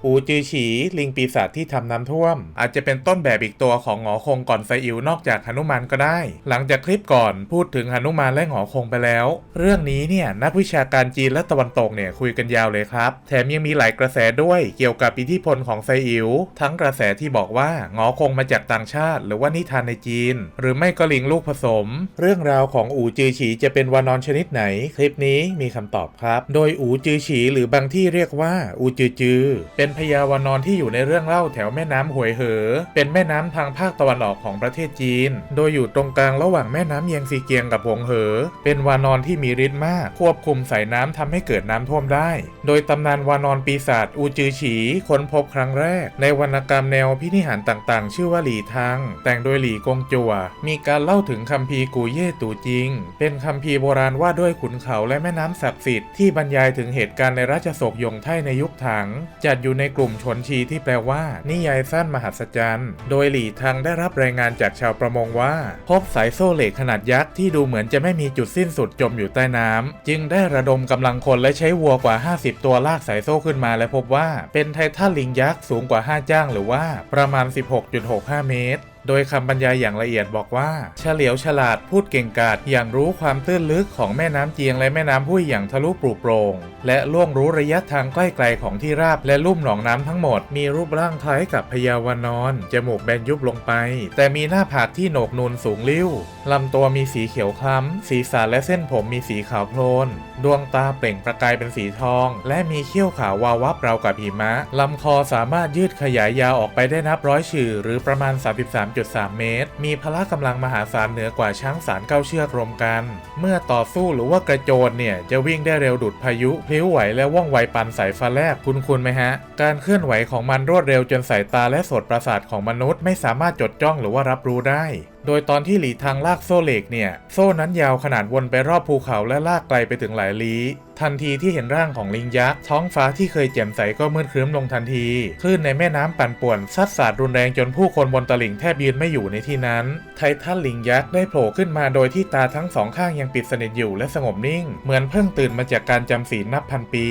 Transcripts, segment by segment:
อูจือฉีลิงปีศาจที่ทำน้ำท่วมอาจจะเป็นต้นแบบอีกตัวของหงอคงก่อนไซอิ๋วนอกจากหนุมานก็ได้หลังจากคลิปก่อนพูดถึงหนุมานและหงอคงไปแล้วเรื่องนี้เนี่ยนักวิชาการจีนและตะวันตกเนี่ยคุยกันยาวเลยครับแถมยังมีหลายกระแสด้วยเกี่ยวกับอิทธิพลของไซอิ๋วทั้งกระแสที่บอกว่าหงอคงมาจากต่างชาติหรือว่านิทานในจีนหรือไม่ก็ลิงลูกผสมเรื่องราวของอูจือฉีจะเป็นวานอนชนิดไหนคลิปนี้มีคำตอบครับโดยอูจือฉีหรือบางที่เรียกว่าอูจือจือเป็นพญาวานอนที่อยู่ในเรื่องเล่าแถวแม่น้ำหวยเหอเป็นแม่น้ำทางภาคตะวันออกของประเทศจีนโดยอยู่ตรงกลางระหว่างแม่น้ำเยียงซีเกียงกับหงเหอเป็นวานอนที่มีฤทธิ์มากควบคุมสายน้ำทำให้เกิดน้ำท่วมได้โดยตำนานวานอนปีศาจอูจือฉีค้นพบครั้งแรกในวรรณกรรมแนวพินิหารต่างๆชื่อว่าหลี่ทังแต่งโดยหลี่กงจั่วมีการเล่าถึงคัมภีร์กูเย่ตู่จิงเป็นคัมภีร์โบราณว่าด้วยขุนเขาและแม่น้ำศักดิ์สิทธิ์ที่บรรยายถึงเหตุการณ์ในราชโศกยงไท่ในยุคถังจัดอยู่ในกลุ่มชนชีที่แปลว่านิยายสั้นมหัศจรรย์โดยหลี่ทังได้รับรายงานจากชาวประมงว่าพบสายโซ่เหล็กขนาดยักษ์ที่ดูเหมือนจะไม่มีจุดสิ้นสุดจมอยู่ใต้น้ำจึงได้ระดมกำลังคนและใช้วัวกว่า50ตัวลากสายโซ่ขึ้นมาและพบว่าเป็นไททันลิงยักษ์สูงกว่า5จ้างหรือว่าประมาณ 16.65 เมตรโดยคำบรรยายอย่างละเอียดบอกว่าเฉลียวฉลาดพูดเก่งกาจอย่างรู้ความตื้นลึกของแม่น้ำเจียงและแม่น้ำหุ้ยอย่างทะลุปลุโปร่งและล่วงรู้ระยะทางใกล้ไกลของที่ราบและลุ่มหนองน้ำทั้งหมดมีรูปร่างคล้ายกับพญาวานอนจมูกแบนยุบลงไปแต่มีหน้าผากที่โหนกนูนสูงลิ่วลำตัวมีสีเขียวคล้ำศีรษะและเส้นผมมีสีขาวโพลนดวงตาเปล่งประกายเป็นสีทองและมีเขี้ยวขาววาววับราวกับหิมะลำคอสามารถยืดขยายยาวออกไปได้นับร้อยฉื่อหรือประมาณ 33.3 เมตรมีพละกำลังมหาศาลเหนือกว่าช้างสาร9เชือกรวมกันเมื่อต่อสู้หรือว่ากระโจนเนี่ยจะวิ่งได้เร็วดุจพายุพลิ้วไหวและว่องไวปานสายฟ้าแลบคุณไหมฮะการเคลื่อนไหวของมันรวดเร็วจนสายตาและโสตประสาทของมนุษย์ไม่สามารถจดจ้องหรือว่ารับรู้ได้โดยตอนที่หลี่ทังลากโซ่เหล็กเนี่ยโซ่นั้นยาวขนาดวนไปรอบภูเขาและลากไกลไปถึงหลายลี้ทันทีที่เห็นร่างของลิงยักษ์ท้องฟ้าที่เคยแจ่มใสก็มืดครึ้มลงทันทีคลื่นในแม่น้ำปั่นป่วนซัดสาดรุนแรงจนผู้คนบนตลิ่งแทบยืนไม่อยู่ในที่นั้นไททันลิงยักษ์ได้โผล่ขึ้นมาโดยที่ตาทั้งสองข้างยังปิดสนิทอยู่และสงบนิ่งเหมือนเพิ่งตื่นมาจากการจำศีลนับพันปี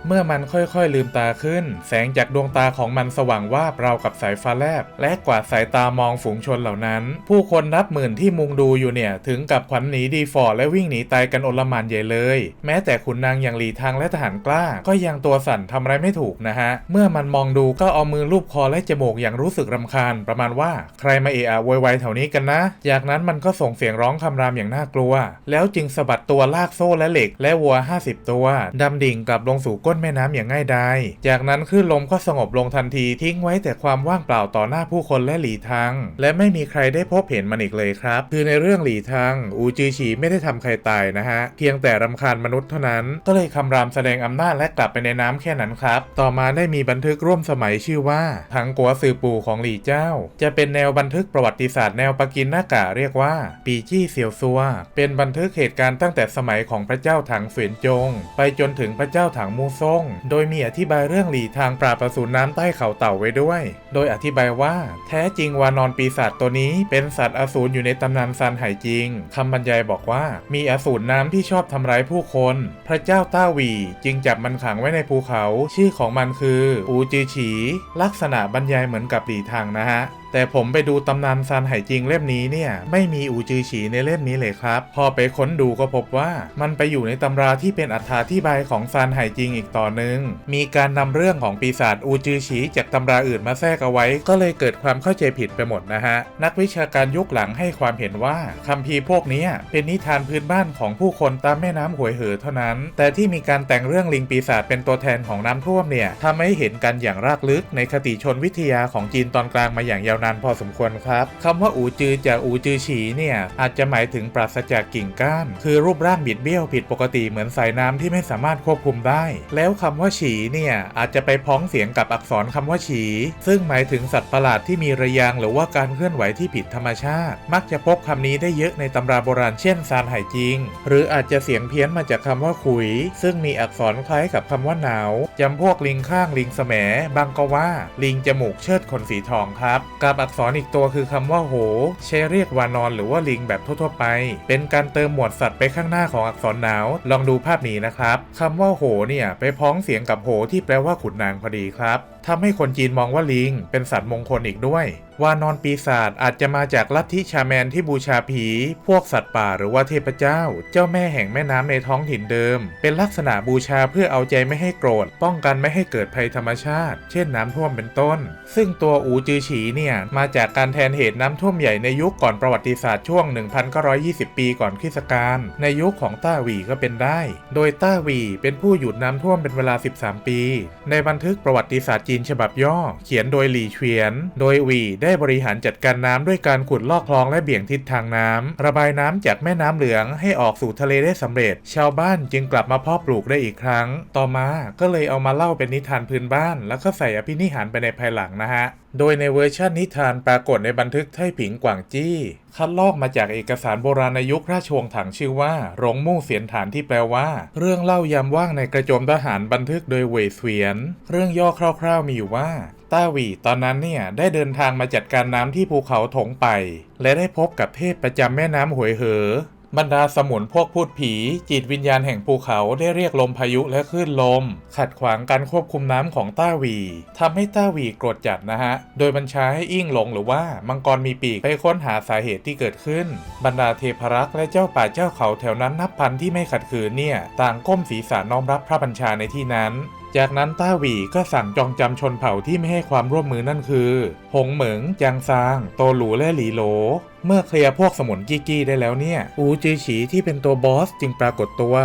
เมื่อมันค่อยๆลืมตาขึ้นแสงจากดวงตาของมันสว่างวาบราวกับสายฟ้าแลบและกวาดสายตามองฝูงชนเหล่านั้นผู้คนนับหมื่นที่มุงดูอยู่เนี่ยถึงกับขวัญหนีดีฟอร์และวิ่งหนีตายกันโอลหม่านใหญ่เลยแม้แต่ขุนนางอย่างหลี่ทังและทหารกล้าก็ยังตัวสั่นทำอะไรไม่ถูกนะฮะเมื่อมันมองดูก็เอามือลูบคอและจมูกอย่างรู้สึกรำคาญประมาณว่าใครมาเอะอะโวยวายแถวนี้กันนะจากนั้นมันก็ส่งเสียงร้องคำรามอย่างน่ากลัวแล้วจึงสะบัดตัวลากโซ่และเหล็กและวัว50ตัวดำดิ่งกลับลงสู่ก้นแม่น้ำอย่างง่ายดายจากนั้นคลื่นลมก็สงบลงทันทีทิ้งไว้แต่ความว่างเปล่าต่อหน้าผู้คนและหลี่ทังและไม่มีใครได้พบเห็นมันอีกเลยครับคือในเรื่องหลี่ทังอูจือฉีไม่ได้ทำใครตายนะฮะเพียงแต่รำคาญมนุษย์เท่านั้นก็เลยคำรามแสดงอำนาจและกลับไปในน้ำแค่นั้นครับต่อมาได้มีบันทึกร่วมสมัยชื่อว่าถังกัวซือปู่ของหลี่เจ้าจะเป็นแนวบันทึกประวัติศาสตร์แนวปากินนากะเรียกว่าปีจี้เซียวซัวเป็นบันทึกเหตุการณ์ตั้งแต่สมัยของพระเจ้าถังเสวียนจงไปจนถึงพระเจ้าถังมูซ่งโดยมีอธิบายเรื่องหลี่ทางปราบอสูรน้ำใต้เขาเต่าไว้ด้วยโดยอธิบายว่าแท้จริงวานอนปีศาจตัวนี้เป็นสัตว์อสูรอยู่ในตำนานซานไห่จริงคำบรรยายบอกว่ามีอสูรน้ำที่ชอบทำร้ายผู้คนพระเจ้าต้าหวีจึงจับมันขังไว้ในภูเขาชื่อของมันคืออูจือฉีลักษณะบรรยายเหมือนกับหลี่ทังนะฮะแต่ผมไปดูตำนานซานไห่จริงเล่มนี้เนี่ยไม่มีอูจือฉีในเล่มนี้เลยครับพอไปค้นดูก็พบว่ามันไปอยู่ในตำราที่เป็นอธิบายของซานไห่จริงอีกต่อหนึ่งมีการนำเรื่องของปีศาจอูจือฉีจากตำราอื่นมาแทรกเอาไว้ก็เลยเกิดความเข้าใจผิดไปหมดนะฮะนักวิชาการยุคหลังให้ความเห็นว่าคัมภีร์พวกนี้เป็นนิทานพื้นบ้านของผู้คนตามแม่น้ำหวยเหอเท่านั้นแต่ที่มีการแต่งเรื่องลิงปีศาจเป็นตัวแทนของน้ำท่วมเนี่ยทำให้เห็นกันอย่างรากลึกในคติชนวิทยาของจีนตอนกลางมาอย่างยาวนานพอสมควรครับคำว่าอูจือจากอูจือฉีเนี่ยอาจจะหมายถึงปราศจากกิ่งก้านคือรูปร่างบิดเบี้ยวผิดปกติเหมือนสายน้ำที่ไม่สามารถควบคุมได้แล้วคำว่าฉีเนี่ยอาจจะไปพ้องเสียงกับอักษรคำว่าฉีซึ่งหมายถึงสัตว์ประหลาดที่มีระยางหรือว่าการเคลื่อนไหวที่ผิดธรรมชาติมักจะพบคำนี้ได้เยอะในตำราโบราณเช่นซานไห่จริงหรืออาจจะเสียงเพี้ยนมาจากคำว่าขุยซึ่งมีอักษรคล้ายกับคำว่าหนาวจำพวกลิงข้างลิงแสมบางก็ว่าลิงจมูกเชิดขนสีทองครับกับอักษรอีกตัวคือคำว่าโหใช้เรียกวานอนหรือว่าลิงแบบทั่วๆไปเป็นการเติมหมวดสัตว์ไปข้างหน้าของอักษรหนาวลองดูภาพนี้นะครับคำว่าโหเนี่ยไปพ้องเสียงกับโหที่แปลว่าขุนนางพอดีครับ ทำให้คนจีนมองว่าลิงเป็นสัตว์มงคลอีกด้วยวานอนปีศาจอาจจะมาจากลัทธิชาแมนที่บูชาผีพวกสัตว์ป่าหรือว่าเทพเจ้าเจ้าแม่แห่งแม่น้ำในท้องถิ่นเดิมเป็นลักษณะบูชาเพื่อเอาใจไม่ให้โกรธป้องกันไม่ให้เกิดภัยธรรมชาติเช่นน้ำท่วมเป็นต้นซึ่งตัวอูจือฉีเนี่ยมาจากการแทนเหตุน้ำท่วมใหญ่ในยุคก่อนประวัติศาสตร์ช่วง 1920 ปีก่อนคริสตกาลในยุคของต้าหวี่ก็เป็นได้โดยต้าหวี่เป็นผู้หยุดน้ำท่วมเป็นเวลา 13 ปีในบันทึกประวัติศาสตร์จีนฉบับย่อเขียนโดยหลี่เฉียนโดยหวี่ได้บริหารจัดการน้ำด้วยการขุดลอกคลองและเบี่ยงทิศทางน้ำระบายน้ำจากแม่น้ำเหลืองให้ออกสู่ทะเลได้สำเร็จชาวบ้านจึงกลับมาเพาะปลูกได้อีกครั้งต่อมาก็เลยเอามาเล่าเป็นนิทานพื้นบ้านแล้วก็ใส่อภินิหารไปในภายหลังนะฮะโดยในเวอร์ชันนิทานปรากฏในบันทึกไท่ผิงกวางจี้คัดลอกมาจากเอกสารโบราณยุคราชวงศ์ถังชื่อว่าหลงมู่เสียนฐานที่แปลว่าเรื่องเล่ายามว่างในกระโจมทหารบันทึกโดยเว่ยเสวียนเรื่องย่อคร่าวๆมีอยู่ว่าต้าหวี่ตอนนั้นเนี่ยได้เดินทางมาจัดการน้ำที่ภูเขาถงไปและได้พบกับเทพประจำแม่น้ำหวยเหอบรรดาสมุนพวกพูดผีจิตวิญญาณแห่งภูเขาได้เรียกลมพายุและคลื่นลมขัดขวางการควบคุมน้ำของต้าหวี่ทำให้ต้าหวี่โกรธจัดนะฮะโดยบัญชาให้อิ่งหลงหรือว่ามังกรมีปีกไปค้นหาสาเหตุที่เกิดขึ้นบรรดาเทพรักษ์และเจ้าป่าเจ้าเขาแถวนั้นนับพันที่ไม่ขัดขืนเนี่ยต่างก้มศีรษะน้อมรับพระบัญชาในที่นั้นจากนั้นต้าหวี่ก็สั่งจองจำชนเผ่าที่ไม่ให้ความร่วมมือนั่นคือหงเหมิงจางซางโตหลูและหลีโหลเมื่อเคลียร์พวกสมุนกี้ได้แล้วเนี่ยอูจือฉีที่เป็นตัวบอสจึงปรากฏตัว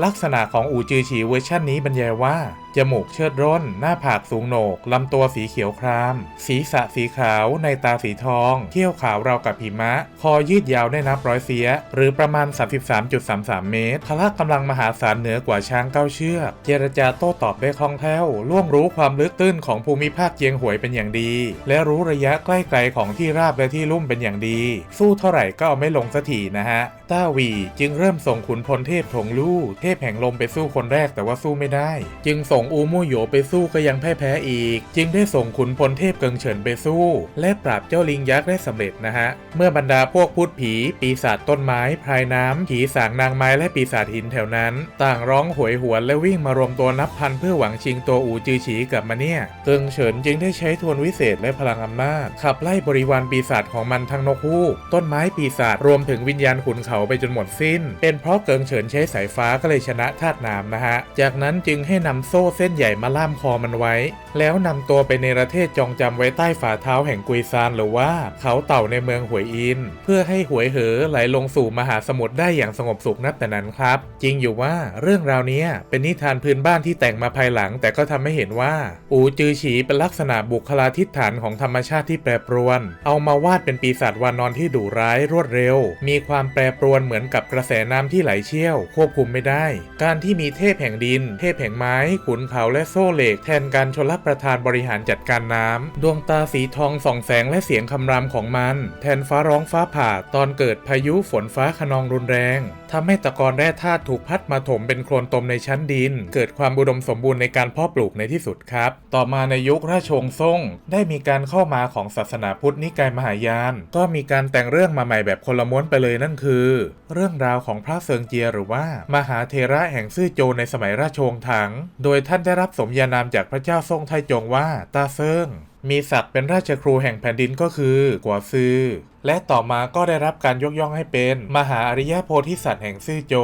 ลักษณะของอูจือฉีเวอร์ชันนี้บรรยายว่าจมูกเชิดร่นหน้าผากสูงโหนกลำตัวสีเขียวครามศีรษะสีขาวในตาสีทองเขี้ยวขาวราวกับหิมะคอยืดยาวได้นับร้อยเสียหรือประมาณ 33.33 เมตรพละกำลังมหาศาลเหนือกว่าช้าง9เชือกเจรจาโต้ตอบได้คล่องแคล่วล่วงรู้ความลึกตื้นของภูมิภาคเจียงหวยเป็นอย่างดีและรู้ระยะใกล้ไกลของที่ราบและที่ลุ่มเป็นอย่างดีสู้เท่าไหร่ก็เอาไม่ลงสักทีนะฮะต้าหวี่จึงเริ่มส่งขุนพลเทพถงลู่เทพแห่งลมไปสู้คนแรกแต่ว่าสู้ไม่ได้จึงส่งอูมู่โหยไปสู้ก็ยังแพ้อีกจึงได้ส่งขุนพลเทพเกิงเฉินไปสู้และปราบเจ้าลิงยักษ์ได้สำเร็จนะฮะเมื่อบรรดาพวกพูดผีปีศาจต้นไม้พรายน้ำผีสางนางไม้และปีศาจหินแถวนั้นต่างร้องโหยหวนและวิ่งมารวมตัวนับพันเพื่อหวังชิงตัวอูจือฉีกลับมาเนี่ยเกิงเฉินจึงได้ใช้ทวนวิเศษและพลังอำนาจขับไล่บริวารปีศาจของมันทั้งนกฮูกต้นไม้ปีศาจรวมถึงวิญญาณขุนเขาไปจนหมดสิ้นเป็นเพราะเกิงเฉินใช้สายฟ้าก็เลยชนะธาตุน้ำนะฮะจากนั้นจึงให้นำโซ่เส้นใหญ่มาล่ามคอมันไว้แล้วนำตัวไปในประเทศจองจำไว้ใต้ฝ่าเท้าแห่งกุยซานหรือว่าเขาเต่าในเมืองหวยอินเพื่อให้หวยเหอไหลลงสู่มหาสมุทรได้อย่างสงบสุขนับแต่นั้นครับจริงอยู่ว่าเรื่องราวนี้เป็นนิทานพื้นบ้านที่แต่งมาภายหลังแต่ก็ทำให้เห็นว่าอูจือฉีเป็นลักษณะบุคลาธิฐานของธรรมชาติที่แปรปรวนเอามาวาดเป็นปีศาจวานอนที่ดุร้ายรวดเร็วมีความแปรปรวนเหมือนกับกระแสน้ำที่ไหลเชี่ยวควบคุมไม่ได้การที่มีเทพแห่งดินเทพแห่งไม้ขุนเขาและโซ่เหล็กแทนการชลประทานบริหารจัดการน้ำดวงตาสีทองส่องแสงและเสียงคำรามของมันแทนฟ้าร้องฟ้าผ่าตอนเกิดพายุฝนฟ้าคะนองรุนแรงทำให้ตะกอนแร่ธาตุถูกพัดมาถมเป็นโคลนตมในชั้นดินเกิดความอุดมสมบูรณ์ในการเพาะปลูกในที่สุดครับต่อมาในยุคราชวงศ์ซ่งได้มีการเข้ามาของศาสนาพุทธนิกายมหายานก็มีการแต่งเรื่องมาใหม่แบบคนละม้วนไปเลยนั่นคือเรื่องราวของพระเซิงเจียหรือว่ามหาเถระแห่งซื่อโจในสมัยราชวงศ์ถังโดยท่านได้รับสมญานามจากพระเจ้าซ่งไทจงว่าตาเซิงมีศักดิ์เป็นราชครูแห่งแผ่นดินก็คือกวาซือและต่อมาก็ได้รับการยกย่องให้เป็นมหาอริยโพธิสัตว์แห่งซื่อโจ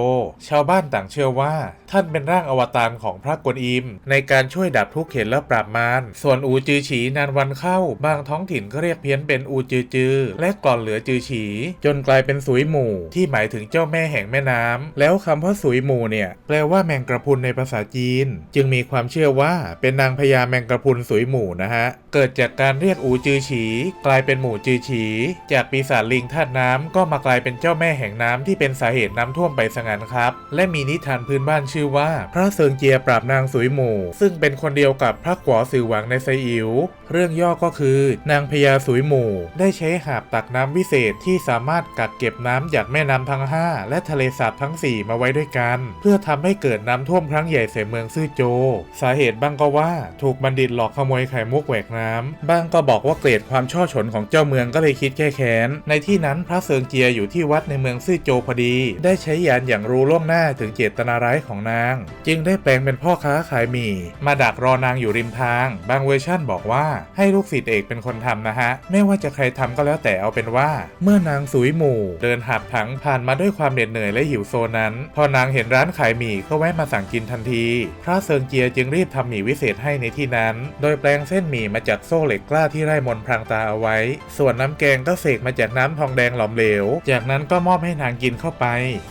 ชาวบ้านต่างเชื่อว่าท่านเป็นร่างอวตารของพระกวนอิมในการช่วยดับทุกข์เข็ญและปราบมารส่วนอูจือฉีนานวันเข้าบางท้องถิ่นก็เรียกเพี้ยนเป็นอูจือจือและก่อนเหลือจือฉีจนกลายเป็นสุยหมู่ที่หมายถึงเจ้าแม่แห่งแม่น้ำแล้วคำว่าสุยหมู่เนี่ยแปลว่าแมงกระพุนในภาษาจีนจึงมีความเชื่อว่าเป็นนางพญาแมงกระพุนสุยหมู่นะฮะเกิดจากการเรียกอูจือฉีกลายเป็นหมู่จือฉีจากปีศาจลิงธาตุน้ำก็มากลายเป็นเจ้าแม่แห่งน้ำที่เป็นสาเหตุน้ำท่วมไปซะงั้นครับและมีนิทานพื้นบ้านชื่อว่าพระเซิงเจียปราบนางสุยหมู่ซึ่งเป็นคนเดียวกับพระกัวซือหวังในไซอิ๋วเรื่องย่อก็คือนางพญาสุยหมู่ได้ใช้หาบตักน้ำวิเศษที่สามารถกักเก็บน้ำจากแม่น้ำทั้ง5และทะเลสาบทั้ง4มาไว้ด้วยกันเพื่อทำให้เกิดน้ำท่วมครั้งใหญ่ใส่เมืองซื่อโจสาเหตุบ้างก็ว่าถูกบัณฑิตหลอกขโมยไข่มุกแหวกน้ำบ้างก็บอกว่าเกลียดความช่อฉนของเจ้าเมืองก็เลยคิดแก้แค้ ค้นในที่นั้นพระเซิงเจียอยู่ที่วัดในเมืองซื่อโจพอดีได้ใช้ยานอย่างรู้ล่วงหน้าถึงเจตนาร้ายของนางจึงได้แปลงเป็นพ่อค้าขายหมี่มาดักรอนางอยู่ริมทางบางเวอร์ชั่นบอกว่าให้ลูกศิษย์เอกเป็นคนทำนะฮะไม่ว่าจะใครทำก็แล้วแต่เอาเป็นว่าเมื่อนางสุยหมู่เดินหับถังผ่านมาด้วยความเหน็ดเหนื่อยและหิวโซนั้นพอนางเห็นร้านขายหมี่ก็แวะมาสั่งกินทันทีพระเซิงเจียจึงรีบทำหมี่วิเศษให้ในที่นั้นโดยแปลงเส้นหมี่มาจากโซ่เหล็กกล้าที่ไร้มนต์พรางตาเอาไว้ส่วนน้ำแกงก็เสกมาจากน้ำทองแดงหลอมเหลวจากนั้นก็มอบให้นางกินเข้าไป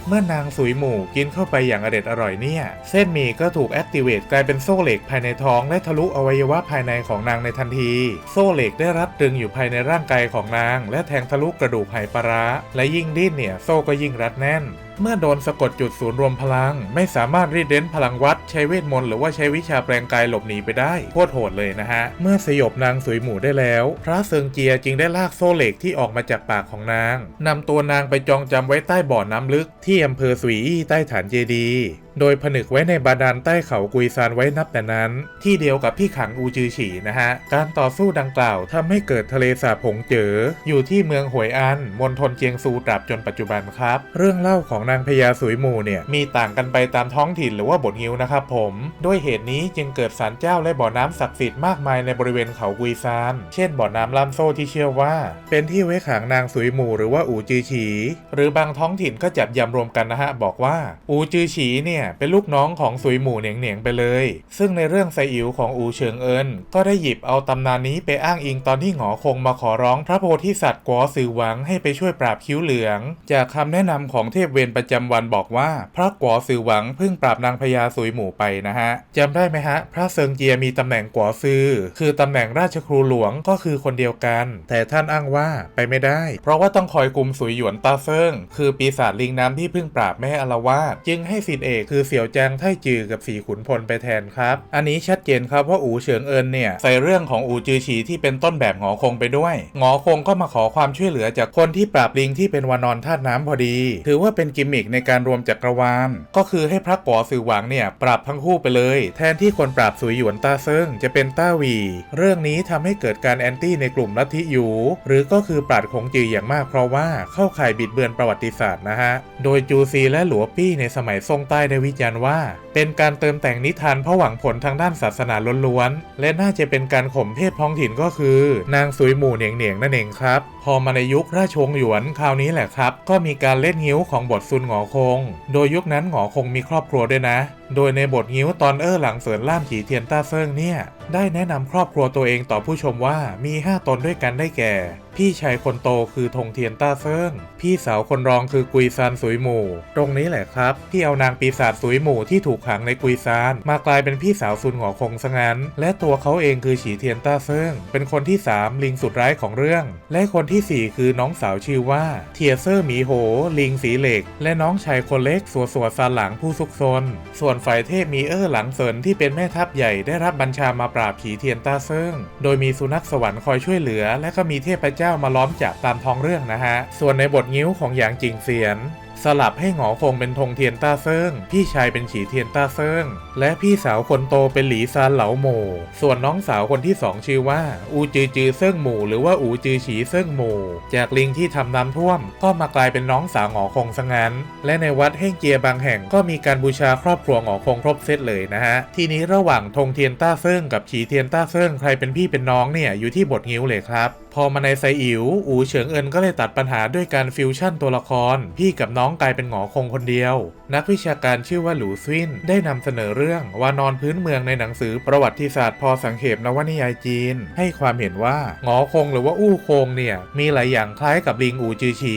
เมื่อนางสุยหมู่กินเข้าไปอย่างอร่อยเนี่ยเส้นหมี่ก็ถูกแอคทีเวตกลายเป็นโซ่เหล็กภายในท้องและทะลุอวัยวะภายในของนางในทันทีโซ่เหล็กได้รัดตึงอยู่ภายในร่างกายของนางและแทงทะลุกระดูกไหปลาร้าและยิ่งดิ้นเนี่ยโซ่ก็ยิ่งรัดแน่นเมื่อโดนสะกดจุดศูนย์รวมพลังไม่สามารถรีดเร้นพลังวัดใช้เวทมนต์หรือว่าใช้วิชาแปลงกายหลบหนีไปได้โคตรโหดเลยนะฮะเมื่อสยบนางสุยหมู่ได้แล้วพระเซิงเจียจึงได้ลากโซ่เหล็กที่ออกมาจากปากของนางนำตัวนางไปจองจำไว้ใต้บ่อน้ำลึกที่อำเภอสุยอี้ใต้ฐานเจดีย์โดยผนึกไว้ในบาดาลใต้เขากุยซานไว้นับแต่นั้นที่เดียวกับที่ขังอูจือฉีนะฮะการต่อสู้ดังกล่าวทำให้เกิดทะเลสาบหงเจ๋ออยู่ที่เมืองหวยอันมณฑลเจียงซูตราบจนปัจจุบันครับเรื่องเล่าของนางพญาสุยหมู่เนี่ยมีต่างกันไปตามท้องถิ่นหรือว่าบทงิ้วนะครับผมด้วยเหตุนี้จึงเกิดศาลเจ้าและบ่อน้ำศักดิ์สิทธิ์มากมายในบริเวณเขากุยซานเช่นบ่อน้ำลำโซ่ที่เชื่อว่าเป็นที่ไว้ขังนางสุยหมู่หรือว่าอูจือฉีหรือบางท้องถิ่นก็จับยำรวมกันนะฮะบอกว่าอูจือฉีเนี่ยเป็นลูกน้องของสุยหมู่เหนียงไปเลยซึ่งในเรื่องไซอิ๋วของอูเฉิงเอินก็ได้หยิบเอาตำนานนี้ไปอ้างอิงตอนที่หงอคงมาขอร้องพระโพธิสัตว์กัวซือหวังให้ไปช่วยปราบคิ้วเหลืองจากคำแนะนำของเทพเวรประจำวันบอกว่าพระกัวซือหวังเพิ่งปราบนางพญาสุยหมู่ไปนะฮะจำได้ไหมฮะพระเซิงเจียมีตำแหน่งกัวซือคือตำแหน่งราชครูหลวงก็คือคนเดียวกันแต่ท่านอ้างว่าไปไม่ได้เพราะว่าต้องคอยกุมสุยหยวนตาเซิงคือปีศาจลิงน้ำที่เพิ่งปราบไม่ให้อาละวาดจึงให้ศิษย์เอกคือเสี่ยวจางไท่จือกับสีขุนพลไปแทนครับอันนี้ชัดเจนครับว่าอูเฉิงเอินเนี่ยใส่เรื่องของอูจือฉีที่เป็นต้นแบบหงอคงไปด้วยหงอคงก็มาขอความช่วยเหลือจากคนที่ปราบลิงที่เป็นวานอนธาตุน้ำพอดีถือว่าเป็นกิมมิคในการรวมจักรวาลก็คือให้พระก๋อซือหวังเนี่ยปราบทั้งคู่ไปเลยแทนที่คนปราบสุยหยวนต้าเซิงจะเป็นต้าหวีเรื่องนี้ทำให้เกิดการแอนตี้ในกลุ่มลัทธิหยูหรือก็คือปราดคงจืออย่างมากเพราะว่าเข้าข่ายบิดเบือนประวัติศาสตร์นะฮะโดยจูซีและหลัวปี้ในสมัยซ่งใต้ได้วิจารณ์ว่าเป็นการเติมแต่งนิทานเพราะหวังผลทางด้านศาสนาล้วนๆและน่าจะเป็นการข่มเทพท้องถิ่นก็คือนางสุยหมู่เหนียงนั่นเองครับพอมาในยุคราชวงศ์หยวนคราวนี้แหละครับก็มีการเล่นงิ้วของบทซุนหงอคงโดยยุคนั้นหงอคงมีครอบครัวด้วยนะโดยในบทงิ้วตอนหลังเสินล่ามฉีเทียนต้าเซิงเนี่ยได้แนะนำครอบครัวตัวเองต่อผู้ชมว่ามี5ตนด้วยกันได้แก่พี่ชายคนโตคือทงเทียนต้าเซิงพี่สาวคนรองคือกุยซานสุยหมู่ตรงนี้แหละครับที่เอานางปีศาจสุยหมู่ที่ถูกขังในกุยซานมากลายเป็นพี่สาวซุนหงอคงซะงั้นและตัวเขาเองคือฉีเทียนต้าเซิงเป็นคนที่3ลิงสุดร้ายของเรื่องและคนที่4คือน้องสาวชื่อว่าเทียเซอร์หมีโหลิงสีเหล็กและน้องชายคนเล็กสัวซานหลังผู้ซุกซนส่วนฝ่ายเทพมีหลังเซินที่เป็นแม่ทัพใหญ่ได้รับบัญชามาปราบฉีเทียนต้าเซิงโดยมีสุนัขสวรรค์คอยช่วยเหลือและก็มีเทพเจ้ามาล้อมจับตามท้องเรื่องนะฮะส่วนในบทงิ้วของหยางจิงเซียนสลับให้หงอคงเป็นทงเทียนต้าเซิงพี่ชายเป็นฉีเทียนต้าเซิงและพี่สาวคนโตเป็นหลีซานเหลาโหม่ส่วนน้องสาวคนที่2ชื่อว่าอูจือเซิงหมู่หรือว่าอูจือฉีเซิงหมู่จากลิงที่ทำน้ำท่วมก็มากลายเป็นน้องสาวหงอคงซะงั้นและในวัดเฮ่งเจียบางแห่งก็มีการบูชาครอบครัวหงอคงครบเซตเลยนะฮะทีนี้ระหว่างทงเทียนต้าเซิงกับฉีเทียนต้าเซิงใครเป็นพี่เป็นน้องเนี่ยอยู่ที่บทงิ้วเลยครับพอมาในไซอิ๋วอูเฉิงเอินก็เลยตัดปัญหาด้วยการฟิวชั่นตัวละครพี่กับน้องกลายเป็นหงอคงคนเดียวนักวิชาการชื่อว่าหลูซินได้นำเสนอเรื่องวานอนพื้นเมืองในหนังสือประวัติศาสตร์พอสังเขปนวนิยายจีนให้ความเห็นว่าหงอคงหรือว่าอู้คงเนี่ยมีหลายอย่างคล้ายกับลิงอูจือฉี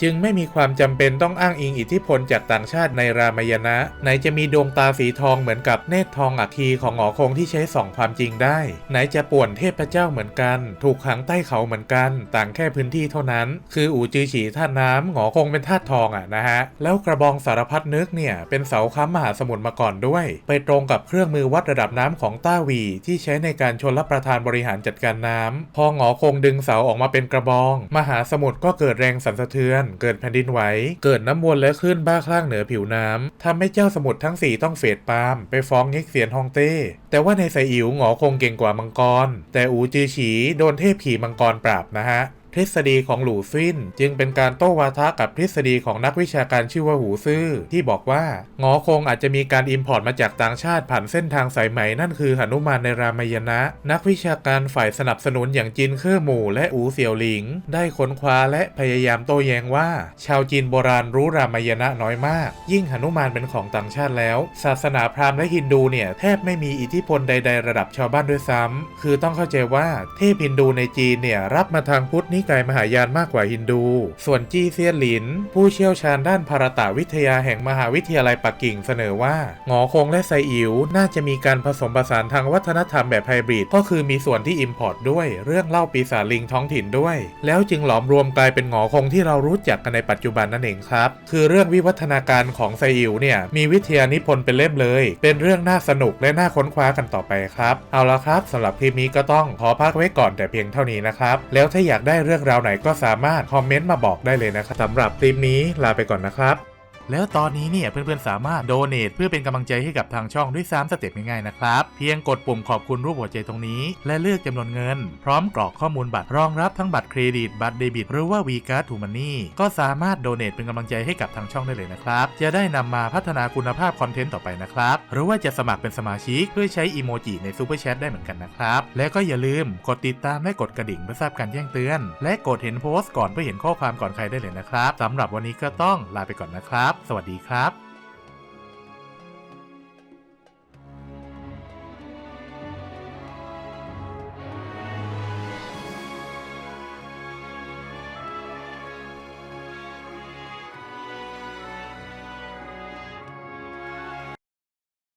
จึงไม่มีความจำเป็นต้องอ้างอิงอิทธิพลจากต่างชาติในรามายณะไหนจะมีดวงตาสีทองเหมือนกับเนตรทองอัคคีของหงอคงที่ใช้ส่องความจริงได้ไหนจะป่วนเทพเจ้าเหมือนกันถูกขังใต้เขาเหมือนกันต่างแค่พื้นที่เท่านั้นคืออูจือฉีธาตุน้ำหงอคงเป็นธาตุทองนะฮะแล้วกระบองสารพัดนึกเนี่ยเป็นเสาค้ำมหาสมุทรมาก่อนด้วยไปตรงกับเครื่องมือวัดระดับน้ำของต้าหวีที่ใช้ในการชลประทานบริหารจัดการน้ำพอหงอคงดึงเสาออกมาเป็นกระบองมหาสมุทรก็เกิดแรงสั่นสะเทือนเกิดแผ่นดินไหวเกิดน้ำวนและคลื่นบ้าคลั่งเหนือผิวน้ำทำให้เจ้าสมุทรทั้ง4ต้องเฟดปาล์มไปฟ้องเง็กเซียนฮองเต้แต่ว่าในไซอิ๋วหงอคงเก่งกว่ามังกรแต่อูจือฉีโดนเทพขี่มังกรปราบนะฮะ ทฤษฎีของหลู่ซิ่นจึงเป็นการโต้วาทะกับทฤษฎีของนักวิชาการชื่อว่าหูซื่อที่บอกว่าหงอคงอาจจะมีการอิมพอร์ตมาจากต่างชาติผ่านเส้นทางสายไหมนั่นคือหนุมานในรามายณะนักวิชาการฝ่ายสนับสนุนอย่างจินเครือหมู่และอูเสี่ยวหลิงได้ค้นคว้าและพยายามโต้แย้งว่าชาวจีนโบราณรู้รามายณะน้อยมากยิ่งหนุมานเป็นของต่างชาติแล้วศาสนาพราหมณ์และฮินดูเนี่ยแทบไม่มีอิทธิพลใดๆระดับชาวบ้านด้วยซ้ำคือต้องเข้าใจว่าเทพฮินดูในจีนเนี่ยรับมาทางพุทธนิกายมหายานมากกว่าฮินดูส่วนจี้เซียนหลินผู้เชี่ยวชาญด้านภารตวิทยาแห่งมหาวิทยาลัยปักกิ่งเสนอว่าหงอคงและไซอิ๋วน่าจะมีการผสมผสานทางวัฒนธรรมแบบไฮบริดก็คือมีส่วนที่อิมพอร์ตด้วยเรื่องเล่าปีศาจลิงท้องถิ่นด้วยแล้วจึงหลอมรวมกลายเป็นหงอคงที่เรารู้จักกันในปัจจุบันนั่นเองครับคือเรื่องวิวัฒนาการของไซอิ๋วเนี่ยมีวิทยานิพนธ์เป็นเล่มเลยเป็นเรื่องน่าสนุกและน่าค้นคว้ากันต่อไปครับเอาละครับสำหรับคลิปนี้ก็ต้องขอพักไว้ก่อนแต่เพียงเท่านี้นะครับแล้วถ้าอยากได้เรื่องราวไหนก็สามารถคอมเมนต์มาบอกได้เลยนะครับสำหรับคลิปนี้ลาไปก่อนนะครับแล้วตอนนี้เนี่ยเพื่อนๆสามารถโดเนทเพื่อเป็นกำลังใจให้กับทางช่องด้วย3 สเต็ปง่ายๆนะครับเพียงกดปุ่มขอบคุณรูปหัวใจตรงนี้และเลือกจำนวนเงินพร้อมกรอกข้อมูลบัตรรองรับทั้งบัตรเครดิตบัตรเดบิตหรือว่า V-Card to Money ก็สามารถโดเนทเป็นกำลังใจให้กับทางช่องได้เลยนะครับจะได้นำมาพัฒนาคุณภาพคอนเทนต์ต่อไปนะครับหรือว่าจะสมัครเป็นสมาชิกเพื่อใช้อีโมจิในซูเปอร์แชทได้เหมือนกันนะครับและก็อย่าลืมกดติดตามและกดกระดิ่งเพื่อทราบการแจ้งเตือนและกดเห็นโพสต์ก่อนเพื่อเห็นข้อความก่อนใครได้เลยนะครับสำหรับวันนี้ก็ต้องลาไปก่อนนะครับสวัสดีครับ